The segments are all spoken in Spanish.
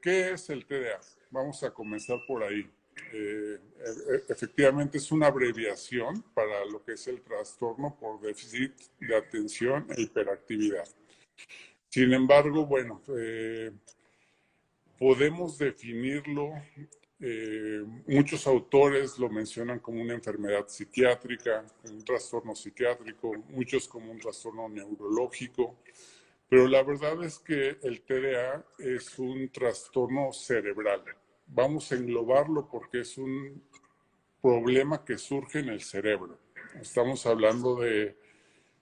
¿Qué es el TDA? Vamos a comenzar por ahí. Efectivamente es una abreviación para lo que es el trastorno por déficit de atención e hiperactividad. Sin embargo, bueno, podemos definirlo, muchos autores lo mencionan como una enfermedad psiquiátrica, un trastorno psiquiátrico, muchos como un trastorno neurológico, pero la verdad es que el TDA es un trastorno cerebral. Vamos a englobarlo porque es un problema que surge en el cerebro. Estamos hablando de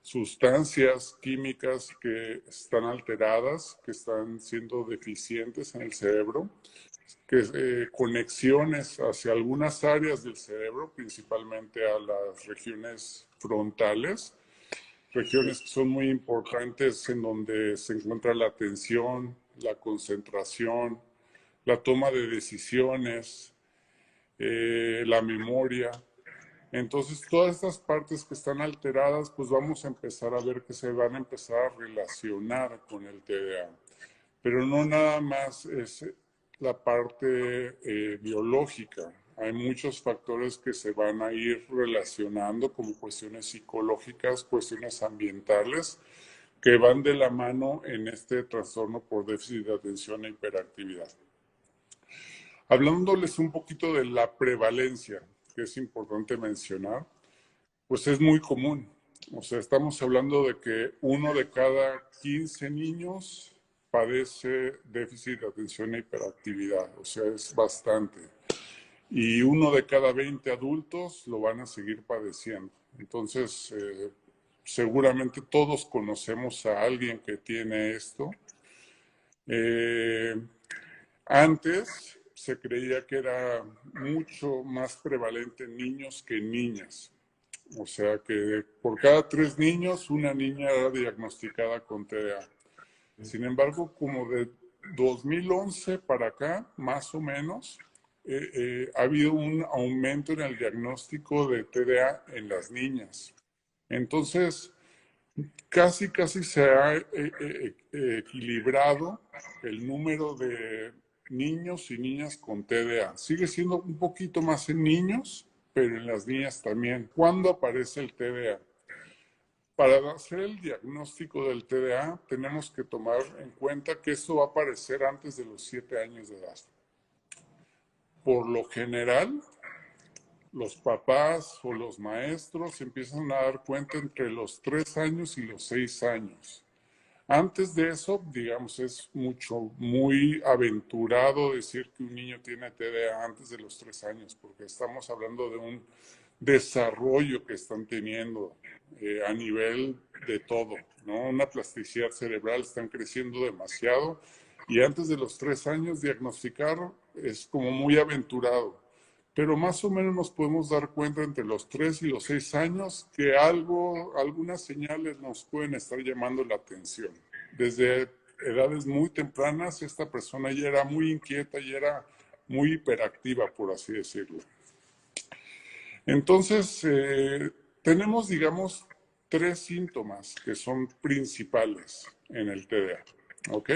sustancias químicas que están alteradas, que están siendo deficientes en el cerebro, que conexiones hacia algunas áreas del cerebro, principalmente a las regiones frontales, regiones que son muy importantes en donde se encuentra la atención, la concentración, la toma de decisiones, la memoria. Entonces, todas estas partes que están alteradas, pues vamos a empezar a ver que se van a empezar a relacionar con el TDA. Pero no nada más es la parte biológica. Hay muchos factores que se van a ir relacionando, como cuestiones psicológicas, cuestiones ambientales, que van de la mano en este trastorno por déficit de atención e hiperactividad. Hablándoles un poquito de la prevalencia, que es importante mencionar, pues es muy común. O sea, estamos hablando de que 1 de cada 15 niños padece déficit de atención e hiperactividad. O sea, es bastante. Y 1 de cada 20 adultos lo van a seguir padeciendo. Entonces, seguramente todos conocemos a alguien que tiene esto. Antes se creía que era mucho más prevalente en niños que en niñas. O sea que por cada 3 niños, una niña era diagnosticada con TDA. Sin embargo, como de 2011 para acá, más o menos, ha habido un aumento en el diagnóstico de TDA en las niñas. Entonces, casi se ha equilibrado el número de niños y niñas con TDA. Sigue siendo un poquito más en niños, pero en las niñas también. ¿Cuándo aparece el TDA? Para hacer el diagnóstico del TDA tenemos que tomar en cuenta que esto va a aparecer antes de los 7 años de edad. Por lo general, los papás o los maestros se empiezan a dar cuenta entre los 3 años y los 6 años. Antes de eso, digamos, es muy aventurado decir que un niño tiene TDA antes de los 3 años, porque estamos hablando de un desarrollo que están teniendo a nivel de todo, ¿no? Una plasticidad cerebral, están creciendo demasiado y antes de los 3 años diagnosticar es como muy aventurado. Pero más o menos nos podemos dar cuenta entre los 3 y los 6 años que algunas señales nos pueden estar llamando la atención. Desde edades muy tempranas, esta persona ya era muy inquieta y era muy hiperactiva, por así decirlo. Entonces, tenemos, digamos, 3 síntomas que son principales en el TDA, ¿ok?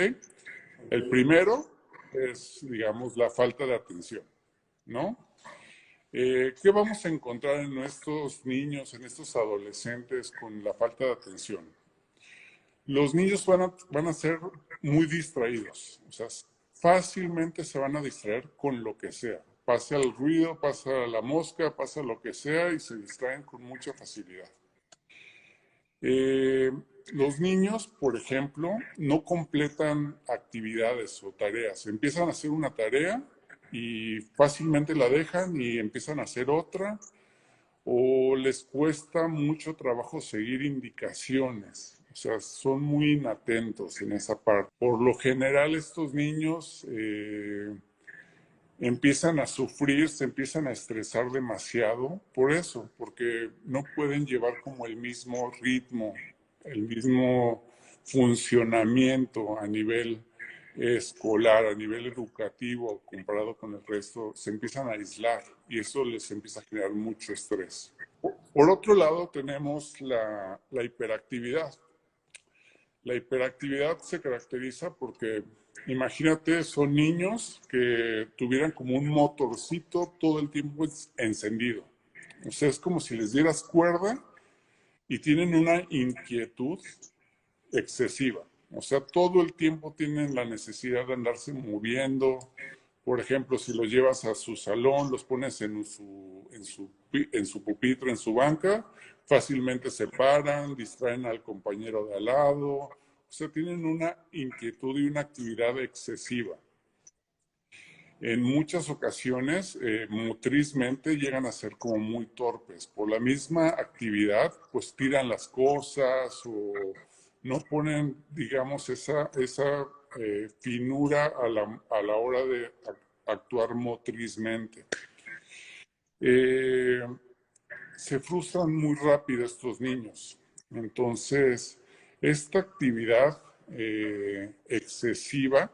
El primero es, digamos, la falta de atención, ¿no? ¿Qué vamos a encontrar en nuestros niños, en estos adolescentes con la falta de atención? Los niños van a ser muy distraídos, o sea, fácilmente se van a distraer con lo que sea. Pasa el ruido, pasa la mosca, pasa lo que sea y se distraen con mucha facilidad. Los niños, por ejemplo, no completan actividades o tareas. Empiezan a hacer una tarea y fácilmente la dejan y empiezan a hacer otra, o les cuesta mucho trabajo seguir indicaciones. O sea, son muy inatentos en esa parte. Por lo general, estos niños empiezan a sufrir, se empiezan a estresar demasiado por eso, porque no pueden llevar como el mismo ritmo, el mismo funcionamiento a nivel escolar, a nivel educativo, comparado con el resto, se empiezan a aislar y eso les empieza a generar mucho estrés. Por otro lado, tenemos la hiperactividad. La hiperactividad se caracteriza porque, imagínate, son niños que tuvieran como un motorcito todo el tiempo encendido. O sea, es como si les dieras cuerda y tienen una inquietud excesiva. O sea, todo el tiempo tienen la necesidad de andarse moviendo. Por ejemplo, si los llevas a su salón, los pones en su pupitre, en su banca, fácilmente se paran, distraen al compañero de al lado. O sea, tienen una inquietud y una actividad excesiva. En muchas ocasiones, motrizmente, llegan a ser como muy torpes. Por la misma actividad, pues tiran las cosas o no ponen, digamos, esa finura a la hora de actuar motrizmente. Eh, Se frustran muy rápido estos niños. Entonces, esta actividad excesiva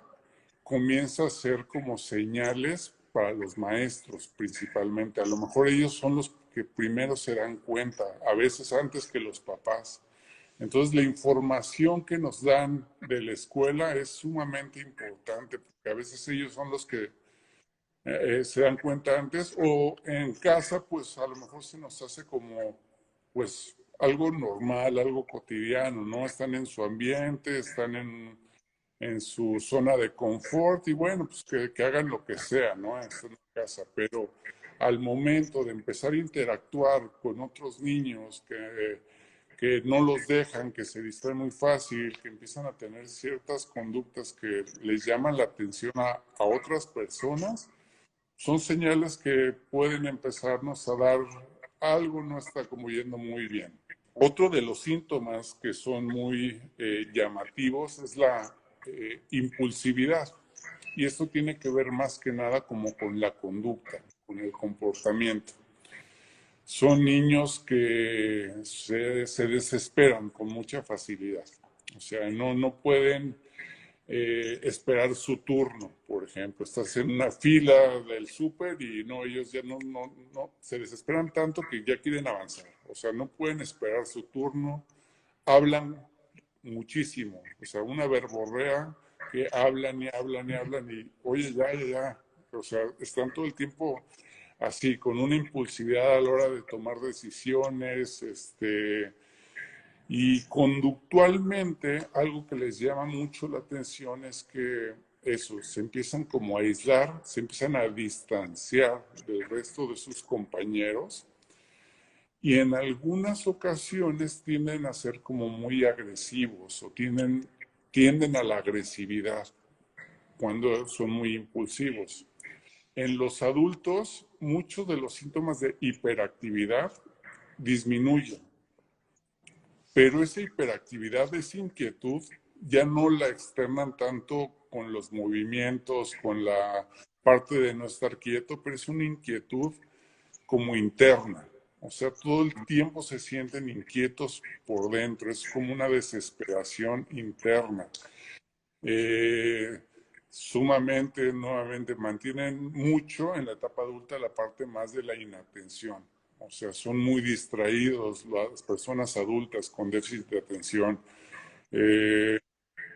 comienza a ser como señales para los maestros principalmente. A lo mejor ellos son los que primero se dan cuenta, a veces antes que los papás. Entonces, la información que nos dan de la escuela es sumamente importante, porque a veces ellos son los que se dan cuenta antes, o en casa, pues a lo mejor se nos hace como, pues, algo normal, algo cotidiano, ¿no? Están en su ambiente, están en su zona de confort y bueno, pues que hagan lo que sea, ¿no? Están en casa, pero al momento de empezar a interactuar con otros niños que no los dejan, que se distraen muy fácil, que empiezan a tener ciertas conductas que les llaman la atención a otras personas, son señales que pueden empezarnos a dar algo no está como yendo muy bien. Otro de los síntomas que son muy llamativos es la impulsividad. Y esto tiene que ver más que nada como con la conducta, con el comportamiento. Son niños que se desesperan con mucha facilidad. O sea, no pueden esperar su turno, por ejemplo. Estás en una fila del súper y no, ellos ya no, se desesperan tanto que ya quieren avanzar. O sea, no pueden esperar su turno, hablan muchísimo, o sea, una verborrea que hablan y hablan y hablan y, oye, ya, o sea, están todo el tiempo así, con una impulsividad a la hora de tomar decisiones, y conductualmente, algo que les llama mucho la atención es que eso, se empiezan como a aislar, se empiezan a distanciar del resto de sus compañeros y en algunas ocasiones tienden a ser como muy agresivos o tienden a la agresividad cuando son muy impulsivos. En los adultos, muchos de los síntomas de hiperactividad disminuyen, pero esa hiperactividad, esa inquietud, ya no la externan tanto con los movimientos, con la parte de no estar quieto, pero es una inquietud como interna. O sea, todo el tiempo se sienten inquietos por dentro, es como una desesperación interna. Eh, Sumamente, nuevamente, mantienen mucho en la etapa adulta la parte más de la inatención. O sea, son muy distraídos las personas adultas con déficit de atención. Eh,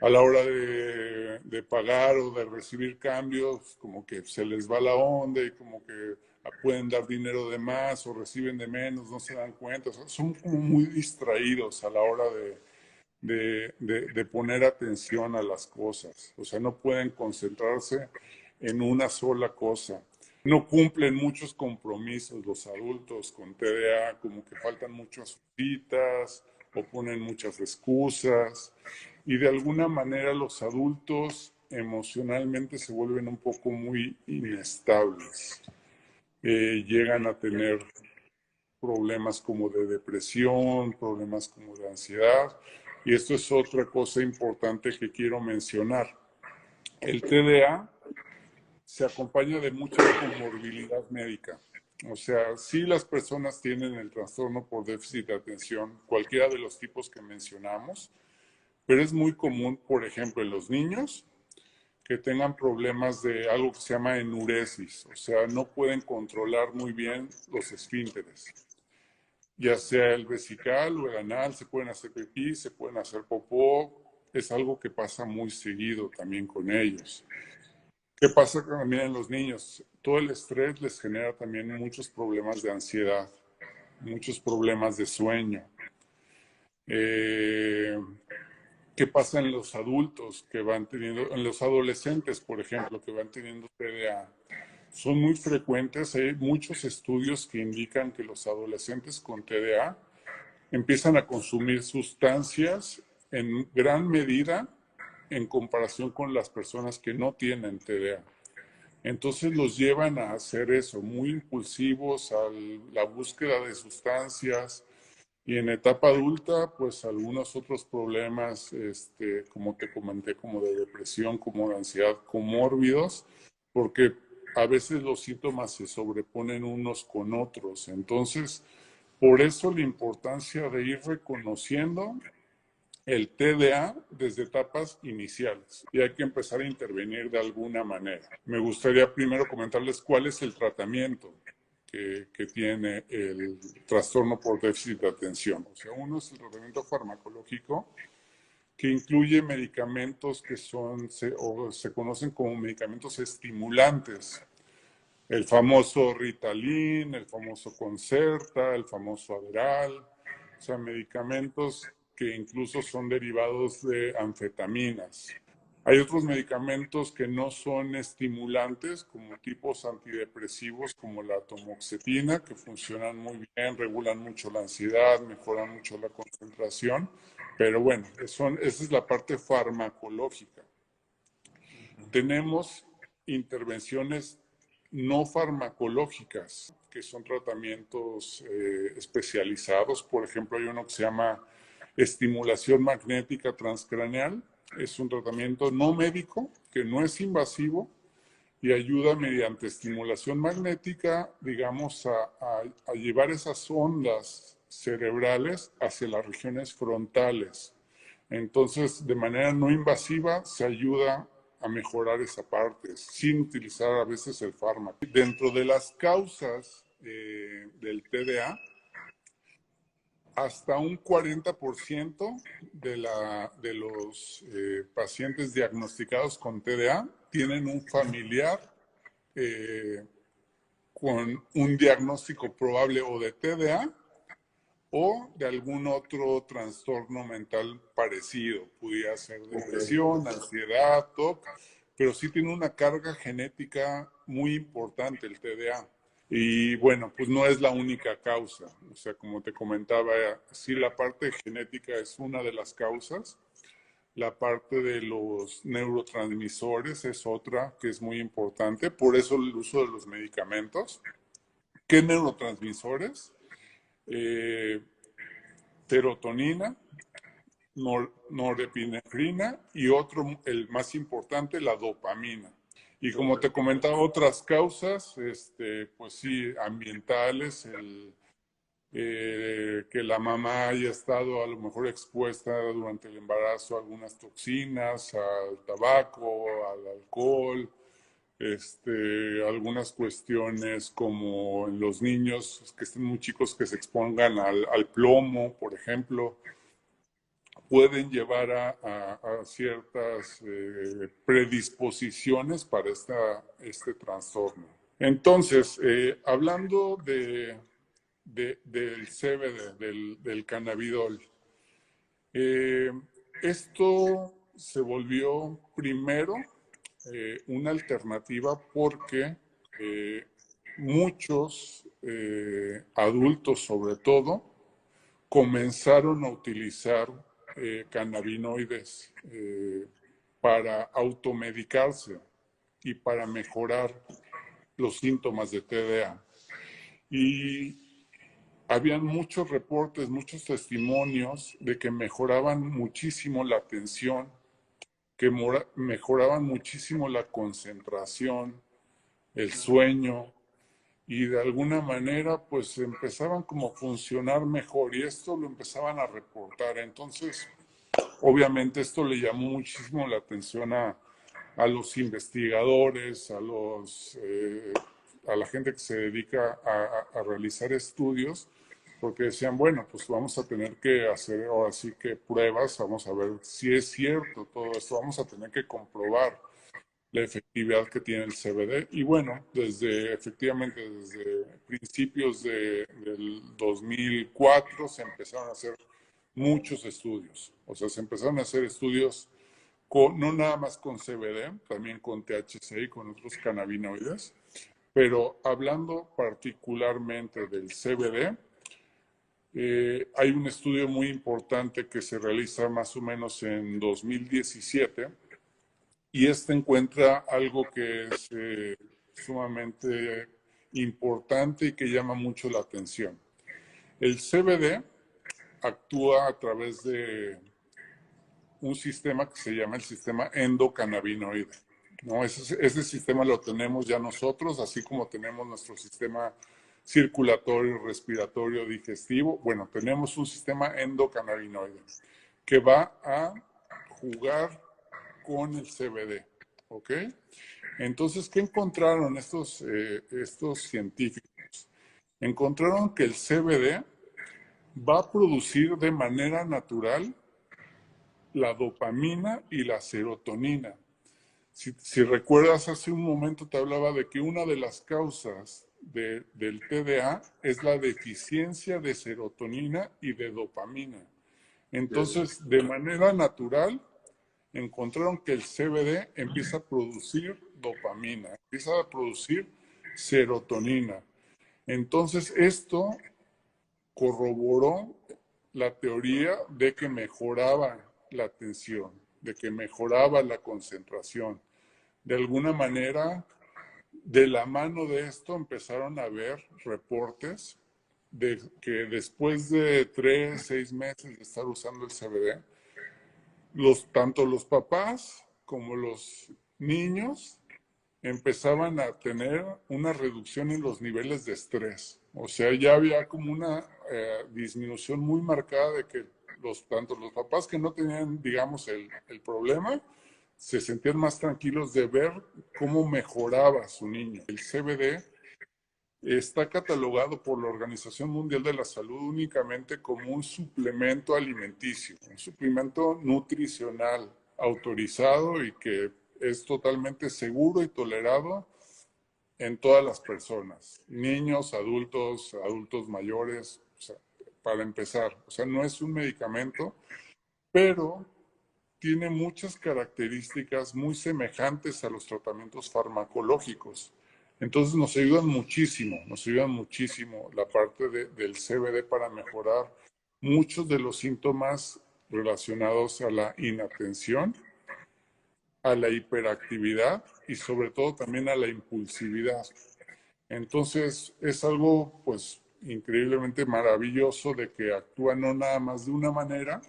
a la hora de pagar o de recibir cambios, como que se les va la onda y como que pueden dar dinero de más o reciben de menos, no se dan cuenta. O sea, son como muy distraídos a la hora de poner atención a las cosas. O sea, no pueden concentrarse en una sola cosa. No cumplen muchos compromisos los adultos con TDA, como que faltan muchas citas o ponen muchas excusas. Y de alguna manera los adultos emocionalmente se vuelven un poco muy inestables. Llegan a tener problemas como de depresión, problemas como de ansiedad. Y esto es otra cosa importante que quiero mencionar. El TDA se acompaña de mucha comorbilidad médica. O sea, sí las personas tienen el trastorno por déficit de atención, cualquiera de los tipos que mencionamos, pero es muy común, por ejemplo, en los niños que tengan problemas de algo que se llama enuresis, o sea, no pueden controlar muy bien los esfínteres, ya sea el vesical o el anal, se pueden hacer pipí, se pueden hacer popó, es algo que pasa muy seguido también con ellos. ¿Qué pasa también en los niños? Todo el estrés les genera también muchos problemas de ansiedad, muchos problemas de sueño. Eh, ¿Qué pasa en los adultos que van teniendo, en los adolescentes, por ejemplo, que van teniendo TDA? Son muy frecuentes, hay muchos estudios que indican que los adolescentes con TDA empiezan a consumir sustancias en gran medida en comparación con las personas que no tienen TDA. Entonces los llevan a hacer eso, muy impulsivos a la búsqueda de sustancias y en etapa adulta, pues algunos otros problemas, como te comenté, como de depresión, como de ansiedad, comórbidos, porque a veces los síntomas se sobreponen unos con otros. Entonces, por eso la importancia de ir reconociendo el TDA desde etapas iniciales y hay que empezar a intervenir de alguna manera. Me gustaría primero comentarles cuál es el tratamiento que tiene el trastorno por déficit de atención. O sea, uno es el tratamiento farmacológico que incluye medicamentos que se conocen como medicamentos estimulantes. El famoso Ritalin, el famoso Concerta, el famoso Adderall, o sea, medicamentos que incluso son derivados de anfetaminas. Hay otros medicamentos que no son estimulantes, como tipos antidepresivos, como la atomoxetina, que funcionan muy bien, regulan mucho la ansiedad, mejoran mucho la concentración, pero bueno, esa es la parte farmacológica. Tenemos intervenciones no farmacológicas, que son tratamientos especializados. Por ejemplo, hay uno que se llama estimulación magnética transcraneal. Es un tratamiento no médico, que no es invasivo y ayuda mediante estimulación magnética, digamos, a llevar esas ondas cerebrales hacia las regiones frontales. Entonces, de manera no invasiva, se ayuda a mejorar esa parte, sin utilizar a veces el fármaco. Dentro de las causas del TDA, hasta un 40% de los pacientes diagnosticados con TDA tienen un familiar con un diagnóstico probable o de TDA o de algún otro trastorno mental parecido. Pudiera ser depresión, ansiedad, TOC, pero sí tiene una carga genética muy importante el TDA. Y bueno, pues no es la única causa. O sea, como te comentaba, sí la parte genética es una de las causas. La parte de los neurotransmisores es otra que es muy importante. Por eso el uso de los medicamentos. ¿Qué neurotransmisores? Serotonina, norepinefrina y otro, el más importante, la dopamina. Y como te comentaba, otras causas, pues sí, ambientales, que la mamá haya estado a lo mejor expuesta durante el embarazo a algunas toxinas, al tabaco, al alcohol, algunas cuestiones como en los niños que estén muy chicos que se expongan al plomo, por ejemplo, pueden llevar a ciertas predisposiciones para este trastorno. Entonces, hablando del CBD, del cannabidol, esto se volvió primero una alternativa porque muchos adultos, sobre todo, comenzaron a utilizar cannabinoides para automedicarse y para mejorar los síntomas de TDA. Y habían muchos reportes, muchos testimonios de que mejoraban muchísimo la atención, que mejoraban muchísimo la concentración, el sueño, y de alguna manera pues empezaban como a funcionar mejor y esto lo empezaban a reportar. Entonces, obviamente esto le llamó muchísimo la atención a los investigadores, a la gente que se dedica a realizar estudios porque decían, bueno, pues vamos a tener que hacer ahora sí que pruebas, vamos a ver si es cierto todo esto, vamos a tener que comprobar la efectividad que tiene el CBD. Y bueno, efectivamente, desde principios del 2004 se empezaron a hacer muchos estudios. O sea, se empezaron a hacer estudios no nada más con CBD, también con THC y con otros cannabinoides. Pero hablando particularmente del CBD, hay un estudio muy importante que se realiza más o menos en 2017 y este encuentra algo que es sumamente importante y que llama mucho la atención. El CBD actúa a través de un sistema que se llama el sistema endocannabinoide, ¿no? Ese sistema lo tenemos ya nosotros, así como tenemos nuestro sistema circulatorio, respiratorio, digestivo. Bueno, tenemos un sistema endocannabinoide que va a jugar con el CBD, ¿ok? Entonces, ¿qué encontraron estos científicos? Encontraron que el CBD va a producir de manera natural la dopamina y la serotonina. Si recuerdas, hace un momento te hablaba de que una de las causas del TDA es la deficiencia de serotonina y de dopamina. Entonces, de manera natural, encontraron que el CBD empieza a producir dopamina, empieza a producir serotonina. Entonces, esto corroboró la teoría de que mejoraba la atención, de que mejoraba la concentración. De alguna manera, de la mano de esto empezaron a haber reportes de que después de 3, 6 meses de estar usando el CBD, tanto los papás como los niños empezaban a tener una reducción en los niveles de estrés. O sea, ya había como una disminución muy marcada de que tanto los papás que no tenían, digamos, el problema, se sentían más tranquilos de ver cómo mejoraba su niño. El CBD está catalogado por la Organización Mundial de la Salud únicamente como un suplemento alimenticio, un suplemento nutricional autorizado y que es totalmente seguro y tolerado en todas las personas, niños, adultos, adultos mayores, o sea, para empezar. O sea, no es un medicamento, pero tiene muchas características muy semejantes a los tratamientos farmacológicos. Entonces nos ayudan muchísimo la parte del CBD para mejorar muchos de los síntomas relacionados a la inatención, a la hiperactividad y sobre todo también a la impulsividad. Entonces es algo pues increíblemente maravilloso de que actúa no nada más de una manera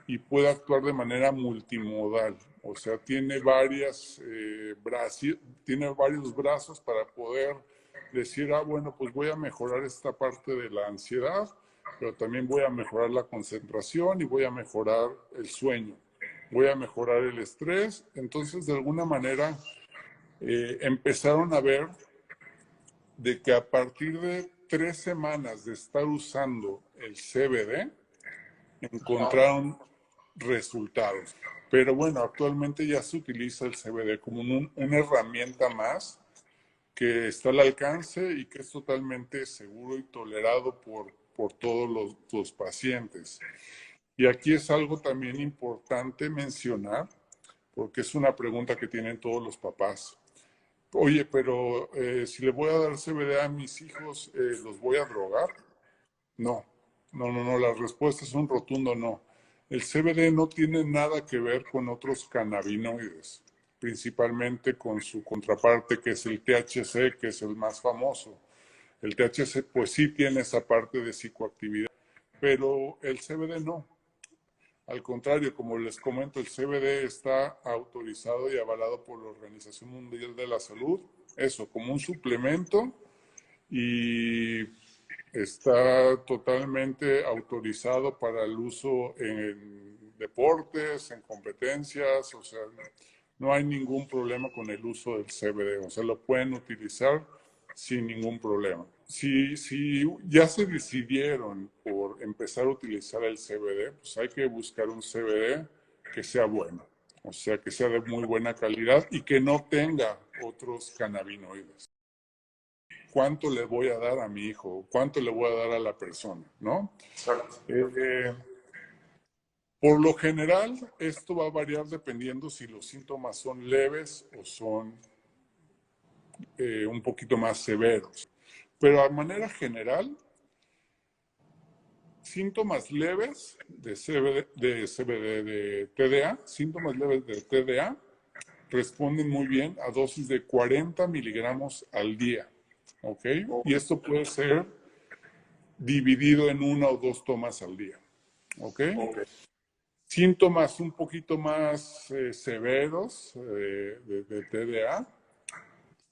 y puede actuar de manera multimodal. O sea, tiene tiene varios brazos para poder decir, bueno, pues voy a mejorar esta parte de la ansiedad, pero también voy a mejorar la concentración y voy a mejorar el sueño, voy a mejorar el estrés. Entonces, de alguna manera, empezaron a ver de que a partir de 3 semanas de estar usando el CBD, encontraron resultados. Pero bueno, actualmente ya se utiliza el CBD como una herramienta más que está al alcance y que es totalmente seguro y tolerado por todos los pacientes. Y aquí es algo también importante mencionar, porque es una pregunta que tienen todos los papás. Oye, pero si le voy a dar CBD a mis hijos, ¿los voy a drogar? No, no, la respuesta es un rotundo no. El CBD no tiene nada que ver con otros cannabinoides, principalmente con su contraparte que es el THC, que es el más famoso. El THC pues sí tiene esa parte de psicoactividad, pero el CBD no. Al contrario, como les comento, el CBD está autorizado y avalado por la Organización Mundial de la Salud, eso, como un suplemento y está totalmente autorizado para el uso en deportes, en competencias, o sea, no hay ningún problema con el uso del CBD, o sea, lo pueden utilizar sin ningún problema. Si ya se decidieron por empezar a utilizar el CBD, pues hay que buscar un CBD que sea bueno, o sea, que sea de muy buena calidad y que no tenga otros cannabinoides. ¿Cuánto le voy a dar a mi hijo? ¿Cuánto le voy a dar a la persona? ¿No? Eh, por lo general, esto va a variar dependiendo si los síntomas son leves o son un poquito más severos. Pero a manera general, síntomas leves de CBD, de TDA, síntomas leves de TDA, responden muy bien a dosis de 40 miligramos al día. ¿Ok? Y esto puede ser dividido en una o dos tomas al día. ¿Ok? Síntomas un poquito más severos de TDA,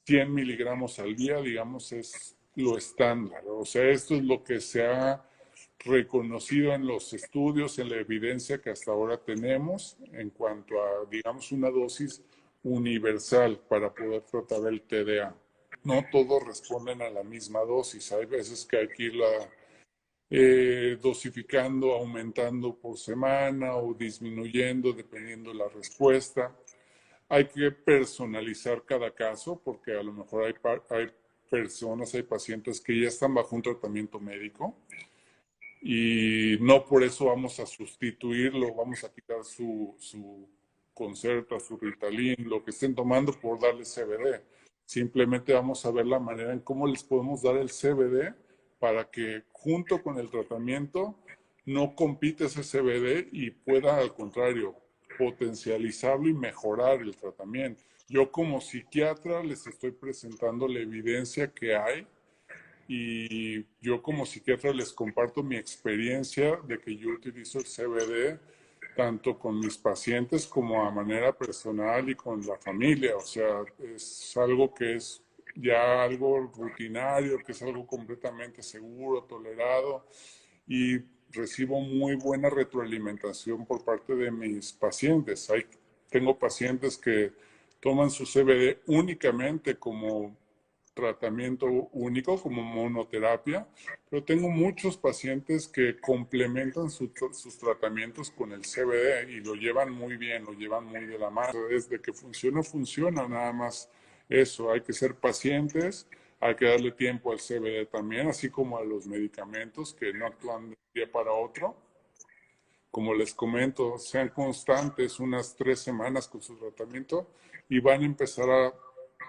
100 miligramos al día, digamos, es lo estándar. O sea, esto es lo que se ha reconocido en los estudios, en la evidencia que hasta ahora tenemos en cuanto a, digamos, una dosis universal para poder tratar el TDA. No todos responden a la misma dosis. Hay veces que hay que irla dosificando, aumentando por semana o disminuyendo dependiendo de la respuesta. Hay que personalizar cada caso porque a lo mejor hay personas, hay pacientes que ya están bajo un tratamiento médico y no por eso vamos a sustituirlo, vamos a quitar su Concerta, su Ritalin, lo que estén tomando por darle CBD. Simplemente vamos a ver la manera en cómo les podemos dar el CBD para que junto con el tratamiento no compita ese CBD y pueda al contrario potencializarlo y mejorar el tratamiento. Yo como psiquiatra les estoy presentando la evidencia que hay y yo como psiquiatra les comparto mi experiencia de que yo utilizo el CBD tanto con mis pacientes como a manera personal y con la familia. O sea, es algo que es ya algo rutinario, que es algo completamente seguro, tolerado y recibo muy buena retroalimentación por parte de mis pacientes. Tengo pacientes que toman su CBD únicamente como tratamiento único, como monoterapia, pero tengo muchos pacientes que complementan sus tratamientos con el CBD y lo llevan muy bien, lo llevan muy de la mano. Desde que funciona, funciona, nada más eso, hay que ser pacientes, hay que darle tiempo al CBD también, así como a los medicamentos que no actúan de un día para otro. Como les comento, sean constantes unas 3 semanas con su tratamiento y van a empezar a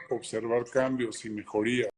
observar cambios y mejorías.